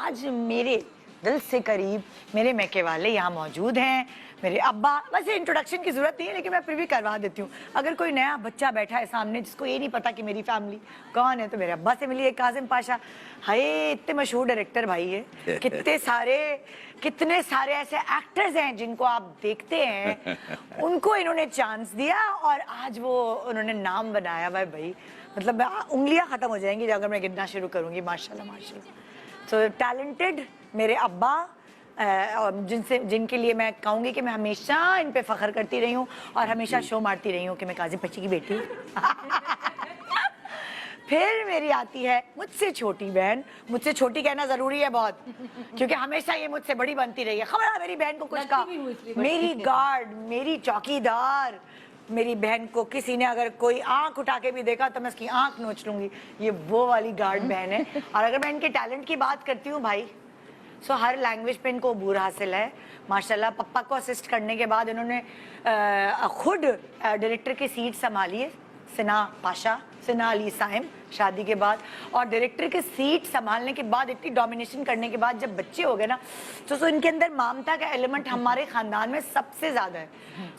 आज मेरे दिल से करीब मेरे मैके वाले यहाँ मौजूद हैं, मेरे अब्बा। वैसे इंट्रोडक्शन की जरूरत नहीं है लेकिन मैं फिर भी करवा देती हूँ। अगर कोई नया बच्चा बैठा है सामने जिसको ये नहीं पता कि मेरी फैमिली कौन है, तो मेरे अब्बा से मिलिए, काजिम पाशा। हाय, इतने मशहूर डायरेक्टर भाई है, कितने सारे ऐसे एक्टर्स हैं जिनको आप देखते हैं, उनको इन्होंने चांस दिया और आज वो उन्होंने नाम बनाया हुआ है भाई। मतलब उंगलियां खत्म हो जाएंगी अगर मैं गिनना शुरू करूंगी। माशाल्लाह माशाल्लाह। तो टैलेंटेड मेरे अब्बा, जिनके लिए मैं कहूँगी कि मैं हमेशा इन पे फख्र करती रही हूँ और हमेशा शो मारती रही हूँ कि मैं काजिम पच्ची की बेटी हूँ। फिर मेरी आती है मुझसे छोटी बहन। मुझसे छोटी कहना जरूरी है बहुत, क्योंकि हमेशा ये मुझसे बड़ी बनती रही है। खबर मेरी बहन को कुछ कहा, मेरी गार्ड, मेरी चौकीदार, मेरी बहन को किसी ने अगर कोई आंख उठा के भी देखा तो मैं उसकी आंख नोच लूंगी। ये वो वाली गार्ड बहन है। और अगर मैं इनके टैलेंट की बात करती हूँ भाई, सो हर लैंग्वेज पे इनको अबूर हासिल है माशाल्लाह। पप्पा को असिस्ट करने के बाद इन्होंने खुद डायरेक्टर की सीट संभाली है। सिना अली साइम शादी के बाद, और डायरेक्टर की सीट संभालने के बाद, इतनी डोमिनेशन करने के बाद जब बच्चे हो गए ना, तो इनके अंदर ममता का एलिमेंट हमारे खानदान में सबसे ज्यादा है।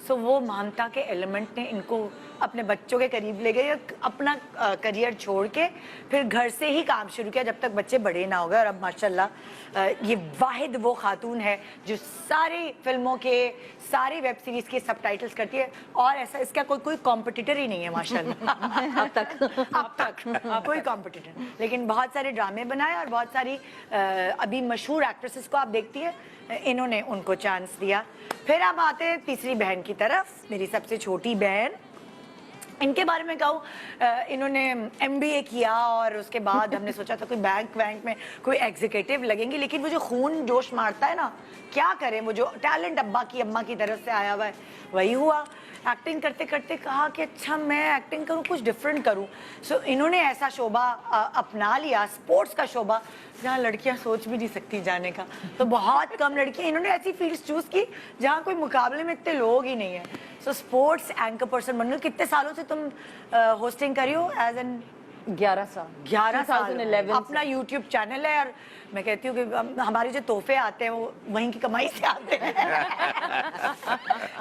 सो वो ममता के एलिमेंट ने इनको अपने बच्चों के करीब ले गए। अपना करियर छोड़ के फिर घर से ही काम शुरू किया जब तक बच्चे बड़े ना हो गए। और अब माशाल्लाह ये वाहिद वो खातून है जो सारी फिल्मों के, सारी वेब सीरीज के सबटाइटल्स करती है। और ऐसा इसका कोई कॉम्पिटिटर ही नहीं है माशाल्लाह। अब तक कोई कॉम्पिटिटर, लेकिन बहुत सारे ड्रामे बनाए और बहुत सारी अभी मशहूर एक्ट्रेसेस को आप देखती है, इन्होंने उनको चांस दिया। फिर अब आते हैं तीसरी बहन की तरफ, मेरी सबसे छोटी बहन। इनके बारे में कहूँ, इन्होंने MBA किया और उसके बाद हमने सोचा था कोई बैंक में कोई एग्जीक्यूटिव लगेंगी, लेकिन वो जो खून जोश मारता है ना, क्या करें, वो जो टैलेंट अम्मा की तरफ से आया हुआ है वही हुआ। एक्टिंग करते करते कहा कि अच्छा मैं एक्टिंग करूँ, कुछ डिफरेंट करूँ। सो इन्होंने ऐसा शोबा अपना लिया, स्पोर्ट्स का शोबा, जहाँ लड़कियाँ सोच भी नहीं सकती जाने का। तो बहुत कम लड़कियाँ, इन्होंने ऐसी फील्ड्स चूज की जहाँ कोई मुकाबले में इतने लोग ही नहीं है। सो स्पोर्ट्स एंकर पर्सन बन गए। कितने सालों से तुम होस्टिंग करी हो? एज एन 11 साल अपना यूट्यूब चैनल है। और मैं कहती हूँ कि हमारे जो तोहफे आते हैं वो वहीं की कमाई से आते हैं।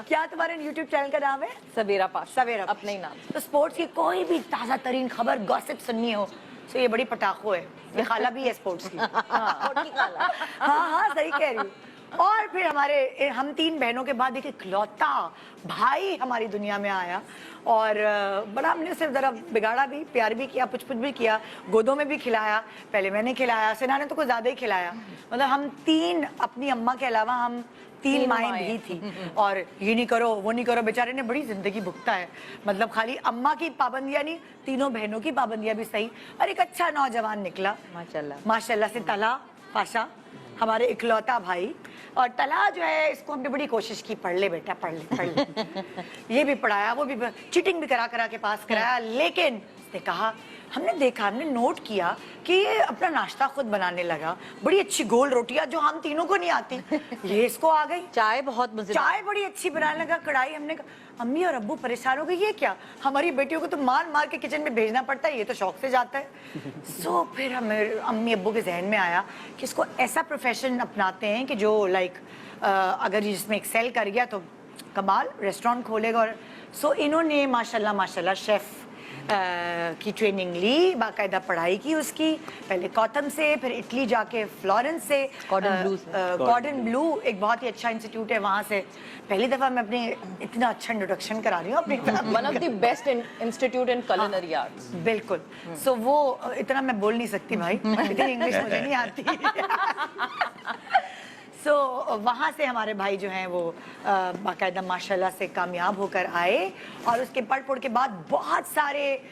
क्या तुम्हारे यूट्यूब चैनल का नाम है? सवेरा पाशा, अपने ही नाम। तो स्पोर्ट्स की कोई भी ताज़ा तरीन खबर, गॉसिप सुननी हो, तो ये बड़ी पटाखो है। ये खाला भी है स्पोर्ट्स की। हाँ सही कह रही हूँ। और फिर हम 3 बहनों के बाद एक इकलौता भाई हमारी दुनिया में आया। और बड़ा हमने सिर्फ जरा बिगाड़ा भी, प्यार भी किया, पुछ भी किया, गोदों में भी खिलाया। पहले मैंने खिलाया, सिना ने तो कुछ ज्यादा ही खिलाया। मतलब हम 3, अपनी अम्मा के अलावा हम 3 माएँ भी थी। और ये नहीं करो, वो नहीं करो, बेचारे ने बड़ी जिंदगी भुगता है। मतलब खाली अम्मा की पाबंदियां नहीं, तीनों बहनों की पाबंदियां भी सही। और एक अच्छा नौजवान निकला माशाल्लाह से, तला पाशा, हमारे इकलौता भाई। और तला जो है, इसको हमने बड़ी कोशिश की, पढ़ ले बेटा, पढ़ ले। ये भी पढ़ाया, वो भी चीटिंग भी करा के पास कराया। लेकिन उसने कहा, हमने नोट किया कि ये अपना नाश्ता खुद बनाने लगा। बड़ी अच्छी गोल रोटियां जो हम तीनों को नहीं आती, ये इसको आ गई। चाय बड़ी अच्छी बनाने लगा, कढ़ाई। हमने कहा, अम्मी और अब्बू परेशान हो गए, ये क्या, हमारी बेटियों को तो मार के किचन में भेजना पड़ता है, ये तो शौक से जाता है। सो फिर हमें अम्मी अब्बू के जहन में आया कि इसको ऐसा प्रोफेशन अपनाते हैं कि जो अगर जिसमें एक्सेल कर गया तो कमाल, रेस्टोरेंट खोलेगा। और सो इन्होंने माशाल्लाह शेफ की ट्रेनिंग ली, बाकायदा पढ़ाई की उसकी, पहले कॉटन से, फिर इटली जाके फ्लोरेंस से, कॉर्डन ब्लू एक बहुत ही अच्छा इंस्टीट्यूट है, वहाँ से। पहली दफ़ा मैं अपने इतना अच्छा इंट्रोडक्शन करा रही हूँ अपने। One of the best institute in culinary arts. बिल्कुल। सो वो इतना मैं बोल नहीं सकती भाई, इतनी इंग्लिश मुझे नहीं आती। सो वहाँ से हमारे भाई जो हैं वो बाकायदा माशाल्लाह से कामयाब होकर आए। और उसके पढ़ के बाद बहुत सारे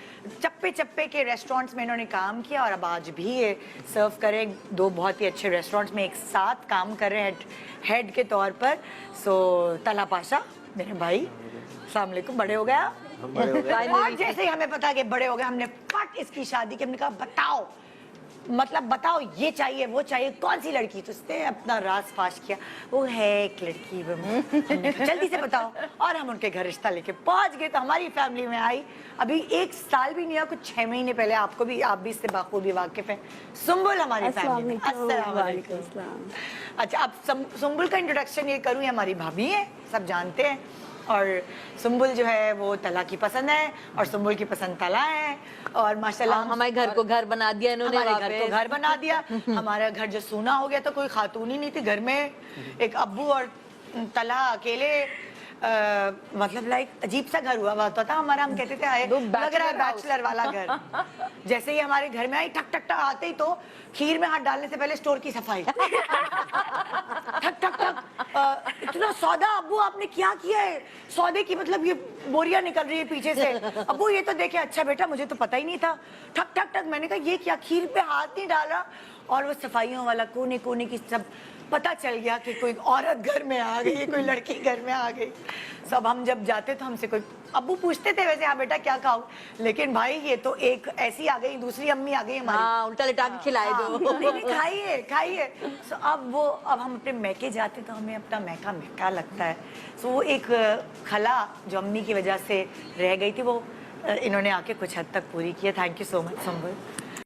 चप्पे के रेस्टोरेंट्स में इन्होंने काम किया। और अब आज भी ये सर्व करें 2 बहुत ही अच्छे रेस्टोरेंट्स में एक साथ काम कर रहे हैं हेड के तौर पर। सो तला पाशा मेरे भाई, अस्सलाम वालेकुम, बड़े हो गया। और जैसे ही हमें पता कि बड़े हो गए, हमने फट इसकी शादी की, हमने कहा बताओ मतलब बताओ ये चाहिए वो चाहिए, कौन सी लड़की? तो उसने अपना राज फाश किया, वो है एक लड़की, वो जल्दी से बताओ। और हम उनके घर रिश्ता लेके पहुंच गए। तो हमारी फैमिली में आई, अभी 1 साल भी नहीं हुआ, कुछ 6 महीने पहले। आपको भी, आप भी इससे बाखूबी वाकिफ हैं। सुम्बुल हमारी फैमिली में। अस्सलाम वालेकुम। अच्छा, अब सुम्बुल का इंट्रोडक्शन ये करूँ, हमारी भाभी है, सब जानते हैं। और सुम्बुल जो है वो तला की पसंद है, और सुम्बुल की पसंद तला है। और माशाल्लाह हमारे घर को घर बना दिया इन्होंने, हमारे घर को घर बना दिया। हमारा घर जो सूना हो गया, तो कोई खातून ही नहीं थी घर में। एक अब्बू और तला अकेले, मतलब लाइक अजीब सा घर हुआ होता था हमारा। हम कहते थे हाय लग रहा है बैचलर वाला घर। जैसे ही हमारे घर में आई, ठक ठक ठक आते ही तो खीर में हाथ डालने से पहले स्टोर की सफाई। ठक ठक ठक, इतना सौदा अब्बू आपने क्या किया है? सौदे की मतलब ये बोरियां निकल रही है पीछे से। अब्बू ये तो देखे। अच्छा बेटा, मुझे तो पता ही नहीं था। ठक ठक ठक, मैंने कहा ये क्या, खीर पे हाथ नहीं डाला। और वो सफाइयों वाला कोने कोने की सब पता चल गया कि कोई औरत घर में आ गई, कोई लड़की घर में आ गई। सब हम जब जाते तो हमसे कोई अब्बू पूछते थे वैसे, हाँ बेटा क्या खाओ, लेकिन भाई ये तो एक ऐसी आ गई, दूसरी अम्मी आ गई हमारी। हाँ, उल्टा लिटा के खिलाए दो। नहीं खाइए खाइए। सो अब हम अपने मैके जाते तो हमें अपना मैका महका लगता है। सो वो एक खला जो अम्मी की वजह से रह गई थी, वो इन्होंने आके कुछ हद तक पूरी की है। Thank you so much Sumbul.